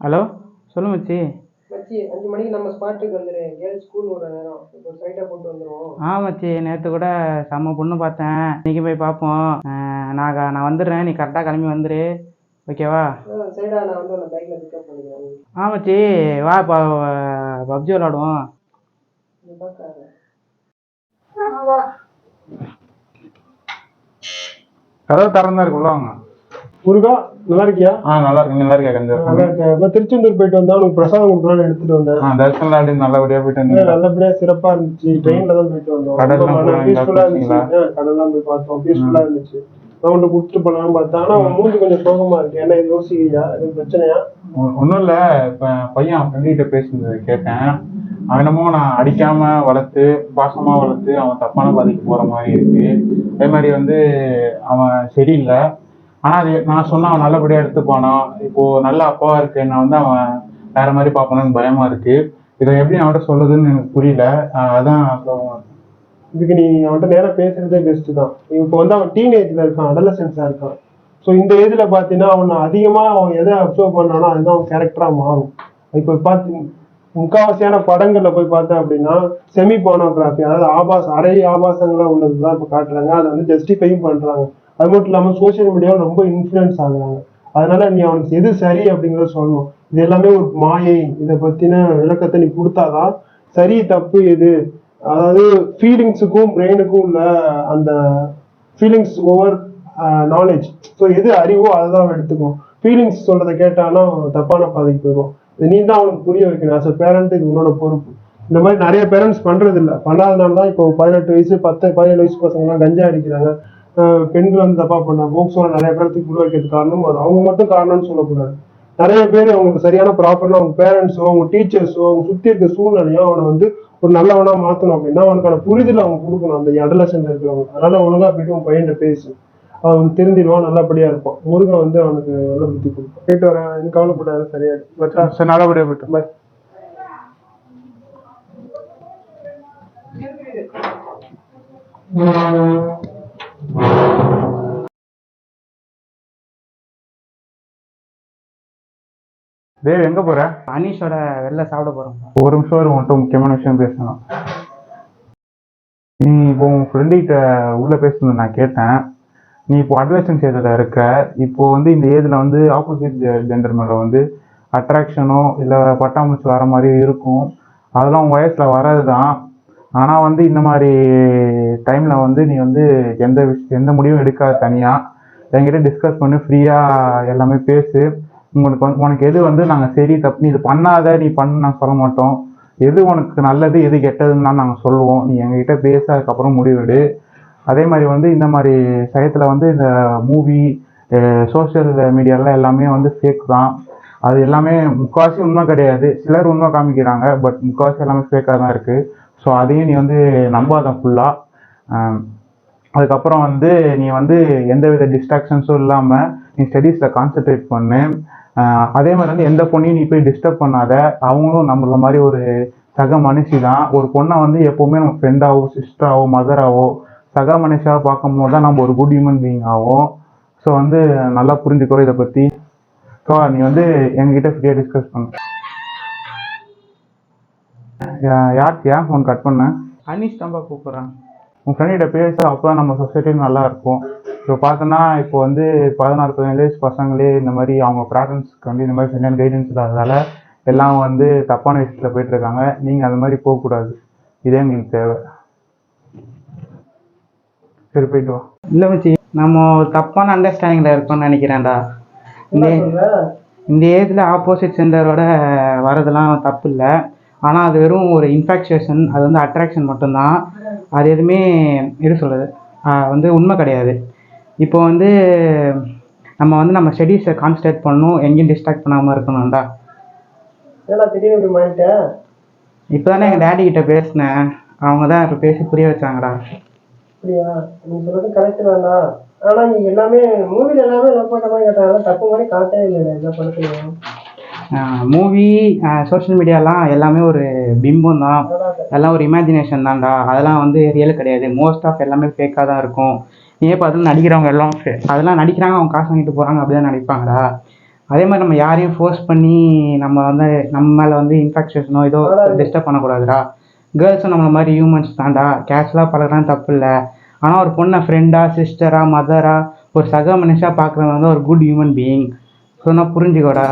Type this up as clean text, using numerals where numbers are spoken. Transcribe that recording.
Hello சொல்லு மச்சி. மச்சி 5 மணிக்கு நம்ம ஸ்பாட்டுக்கு வந்துடு. கேர்ள்ஸ் ஸ்கூல் விடுற நேரம். இப்போ ஒரு சைட்டாக போட்டு வந்துடுவோம். மச்சி, நேற்று கூட செம்ம பொண்ணு பார்த்தேன். இன்னைக்கு போய் பார்ப்போம். நான் வந்துடுறேன், நீ கரெக்டாக கிளம்பி வந்துடு. ஓகேவா? சைடா நான் வந்து அந்த பைக்கில் பிக்கப் பண்ணிக்கிறேன். மச்சி, வா பப்ஜி விளாடுவோம். நீ பார்க்காத. கதவு திறந்தா இருக்கு, உள்ள வாங்க. முருகா, நல்லா இருக்கியா? நல்லா இருக்கு. நல்லா இருக்கியா? கொஞ்சம் நல்லா இருக்கேன். இப்போ திருச்செந்தூர் போயிட்டு வந்தா உனக்கு பிரசாதம் கொடுக்கலாம்னு எடுத்துட்டு வந்தேன். தரிசனம் அப்படி நல்லபடியா போயிட்டு வந்தேன். நல்லபடியா சிறப்பா இருந்துச்சு. ட்ரெயின்ல தான் போயிட்டு வந்தோம். பீஸ்ஃபுல்லா இருந்துச்சு. கடல்லாம் போய் பார்த்தோம், பீஸ்ஃபுல்லா இருந்துச்சு. நான் உன்னை கூப்பிட்டு போனாலும் பார்த்தேன். ஆனா அவன் மூஞ்சி கொஞ்சம் சோகமா இருக்கு. ஏன்னா இது யோசிக்கிறியா? எதுவும் பிரச்சனையா? ஒன்றும் இல்லை. இப்போ பையன் அவன் ஃப்ரெண்ட்கிட்ட பேசுனது கேட்டேன். அவனமோ நான் அடிக்காம வளர்த்து பாசமா வளர்த்து அவன் தப்பான பாதைக்கு போற மாதிரி இருக்கு. அதே மாதிரி வந்து அவன் சரியில்லை. ஆனால் அது நான் சொன்ன அவன் நல்லபடியாக எடுத்துப்பானான். இப்போ நல்ல அப்பாவா இருக்கு, என்ன வந்து அவன் வேற மாதிரி பார்க்கணும்னு பயமா இருக்கு. இதை எப்படி அவன்கிட்ட சொல்லுதுன்னு எனக்கு புரியல. அதான் இதுக்கு நீ அவன்கிட்ட நேரம் பேசுறதே பெஸ்ட் தான். இப்போ வந்து அவன் டீனேஜ்ல இருக்கான், அடலசன்ஸா இருக்கான். ஸோ இந்த ஏஜ்ல பார்த்தீங்கன்னா அவன் அதிகமாக அவன் எதை அப்சர்வ் பண்ணானோ அதுதான் அவன் கேரக்டரா மாறும். இப்போ பார்த்து முக்காவாசியான படங்கள்ல போய் பார்த்தேன் அப்படின்னா செமி போனோகிராஃபி, அதாவது அரை ஆபாசங்களாக உள்ளதுதான் இப்போ காட்டுறாங்க. அதை வந்து ஜஸ்டிஃபையும் பண்றாங்க. அது மட்டும் இல்லாமல் சோசியல் மீடியாவில் ரொம்ப இன்ஃப்ளூயன்ஸ் ஆகுறாங்க. அதனால நீ அவனுக்கு எது சரி அப்படிங்கிறத சொல்லணும். இது எல்லாமே ஒரு மாயை. இதை பத்தின விளக்கத்தை நீ கொடுத்தாதான் சரி தப்பு எது, அதாவது ஃபீலிங்ஸுக்கும் பிரெயினுக்கும் உள்ள அந்த ஃபீலிங்ஸ் ஓவர் நாலேஜ். ஸோ எது அறிவோ அதை தான் எடுத்துக்கும். ஃபீலிங்ஸ் சொல்றதை கேட்டானா தப்பான பாதைக்கு போயிடும். இது நீ தான் அவனுக்கு புரிய வைக்கணும். ஆஸ் அ பேரண்ட் இது உன்னோட பொறுப்பு. இந்த மாதிரி நிறைய பேரண்ட்ஸ் பண்றது இல்லை. பண்ணாதனால தான் இப்போ 18 வயசு 17 வயசு பசங்கள்லாம் கஞ்சா அடிக்கிறாங்க. பெண்கள் வந்து தப்பா பண்ணாங்க. போக்சோல நிறைய பேருக்கு உள்ள வைக்கிறது காரணம் அது. அவங்க மட்டும் காரணம்னு சொல்லக்கூடாது. நிறைய பேர் அவங்களுக்கு சரியான ப்ராப்பர்னா அவங்க பேரண்ட்ஸோ அவங்க டீச்சர்ஸோ அவங்க சுற்றி இருக்க சூழ்நிலையோ அவனை வந்து ஒரு நல்லவனா மாற்றணும் அப்படின்னா அவனுக்கான புரிதல் அவங்க கொடுக்கணும், அந்த அடலசன்ல இருக்கிறவங்க. அதனால ஒழுங்கா போயிட்டு உன் பையன் பேசு. அவன் திருந்திடுவான், நல்லபடியா இருப்பான். முருகன் வந்து அவனுக்கு நல்ல புத்தி கொடுப்பான். போயிட்டு வரேன், எனக்கு கவலைப்படாது. சரியாயிடும். நல்லபடியா போயிட்டு பாய். தேவ், எங்க போற? அனீஷோட வெளில சாப்பிட போறோம். ஒரு நிமிஷம் வரும், உன்கிட்ட முக்கியமான விஷயம் பேசணும். நீ இப்போ உன் ஃப்ரெண்டுகிட்ட உள்ள பேசணும் நான் கேட்டேன். நீ இப்போ அட்வைசன்ஸ் ஏஜில் இருக்க. இப்போ வந்து இந்த ஏஜில் வந்து ஆப்போசிட் ஜெண்டர் மேலே வந்து அட்ராக்ஷனோ இல்லை பட்டாம்பூச்சி வர மாதிரி இருக்கும். அதெல்லாம் உன் வயசில் வராது தான். ஆனால் வந்து இந்த மாதிரி டைமில் வந்து நீ வந்து எந்த முடிவும் எடுக்காத. தனியாக என்கிட்ட டிஸ்கஸ் பண்ணி ஃப்ரீயாக எல்லாமே பேசு. உனக்கு எது வந்து நாங்கள் சரி தப்பு நீ இது பண்ணாத நீ பண்ண நாங்கள் சொல்ல மாட்டோம். எது உனக்கு நல்லது எது கெட்டதுன்னு தான் நாங்கள் சொல்லுவோம். நீ எங்ககிட்ட பேச அதுக்கப்புறம் முடிவெடு. அதே மாதிரி வந்து இந்த மாதிரி சயத்தில் வந்து இந்த மூவி சோஷியல் மீடியாலாம் எல்லாமே வந்து ஃபேக் தான். அது எல்லாமே முக்கால்வாசி உண்மை கிடையாது. சிலர் உண்மை காமிக்கிறாங்க, பட் முக்கால்வாசி எல்லாமே ஃபேக்காக தான் இருக்குது. ஸோ அதையும் நீ வந்து நம்பாத ஃபுல்லாக. அதுக்கப்புறம் வந்து நீ வந்து எந்தவித டிஸ்ட்ராக்ஷன்ஸும் இல்லாமல் நீ ஸ்டடீஸில் கான்சென்ட்ரேட் பண்ணு. அதே மாதிரி வந்து எந்த பொண்ணையும் நீ போய் டிஸ்டர்ப் பண்ணாத. அவங்களும் நம்மள மாதிரி ஒரு சக மனுஷி தான். ஒரு பொண்ணை வந்து எப்போவுமே நம்ம ஃப்ரெண்டாவோ சிஸ்டராவோ மதராவோ சக மனுஷாவை பார்க்கும் போது தான் நம்ம ஒரு குட் ஹியூமன் பீயிங் ஆகும். ஸோ வந்து நல்லா புரிஞ்சுக்கிறோம் இதை பற்றி. ஸோ நீ வந்து எங்ககிட்ட ஃப்ரீயாக டிஸ்கஸ் பண்ணு. யார்கிட்டயா ஃபோன் கட் பண்ண? அனீஷ் தான்ப்பா கூப்பிட்றான். உன் ஃப்ரெண்ட்கிட்ட பேச, அப்போ நம்ம சொசைட்டியும் நல்லா இருக்கும். இப்போ பார்த்தோன்னா இப்போ வந்து 16-17 வயசு பசங்களே இந்த மாதிரி அவங்க பேரண்ட்ஸ்க்கு வந்து இந்த மாதிரி சரியான கைடன்ஸ் இல்லாததால் எல்லாம் வந்து தப்பான விஷயத்தில் போயிட்டுருக்காங்க. நீங்கள் அந்த மாதிரி போகக்கூடாது. இதே எங்களுக்கு தேவை. சரி, போயிட்டு வா. இல்லை மச்சி, நம்ம தப்பான அண்டர்ஸ்டாண்டிங்கில் இருக்கோம்னு நினைக்கிறேன்டா. இந்த ஏஜில் ஆப்போசிட் ஜெண்டரோட வரதெல்லாம் தப்பு இல்லை. ஆனால் அது வெறும் ஒரு இன்ஃபேக்சுவேஷன். அது வந்து அட்ராக்ஷன் மட்டும்தான். அது எதுவுமே எது சொல்கிறது வந்து உண்மை கிடையாது. இப்போ வந்து நம்ம ஸ்டடீஸை கான்சன்ட்ரேட் பண்ணணும், எங்கேயும் டிஸ்ட்ராக்ட் பண்ணாமல் இருக்கணும்டா. இப்போ தானே எங்கள் டேடி கிட்ட பேசினேன். அவங்க தான் இப்போ பேசி புரிய வச்சாங்கடா. அப்படியா? நீ சொல்றது கரெக்ட் தானா? ஆனா நீ எல்லாமே மூவில எல்லாமே லவ் பண்ற மாதிரி கேட்டாங்க. தப்பு மாதிரி காட்டவே இல்லை எல்லா படத்துலையும். மூவி சோஷியல் மீடியாலாம் எல்லாமே ஒரு பிம்பம் தான். எல்லாம் ஒரு இமேஜினேஷன் தான்டா. அதெல்லாம் வந்து ரியல் கிடையாது. மோஸ்ட் ஆஃப் எல்லாமே ஃபேக்காக தான் இருக்கும். ஏன் பார்த்து நடிக்கிறவங்க எல்லாம் அதெல்லாம் நடிக்கிறாங்க, அவங்க காசு வாங்கிட்டு போகிறாங்க, அப்படி தான் நடிப்பாங்கடா. அதே மாதிரி நம்ம யாரையும் ஃபோர்ஸ் பண்ணி நம்ம வந்து நம்ம மேலே வந்து இன்ஃபெக்ஷனோ ஏதோ டிஸ்டர்ப் பண்ணக்கூடாதுடா. கேர்ள்ஸும் நம்மள மாதிரி ஹியூமன்ஸ் தான்டா, கேஷுவலாக பழகுறான் தப்பு இல்லை. ஆனால் ஒரு பொண்ணை ஃப்ரெண்டாக, சிஸ்டராக, மதராக, ஒரு சக மனுஷாக பார்க்குறது வந்து ஒரு குட் ஹியூமன் பீயிங். ஸோ நான் புரிஞ்சுக்கோடா.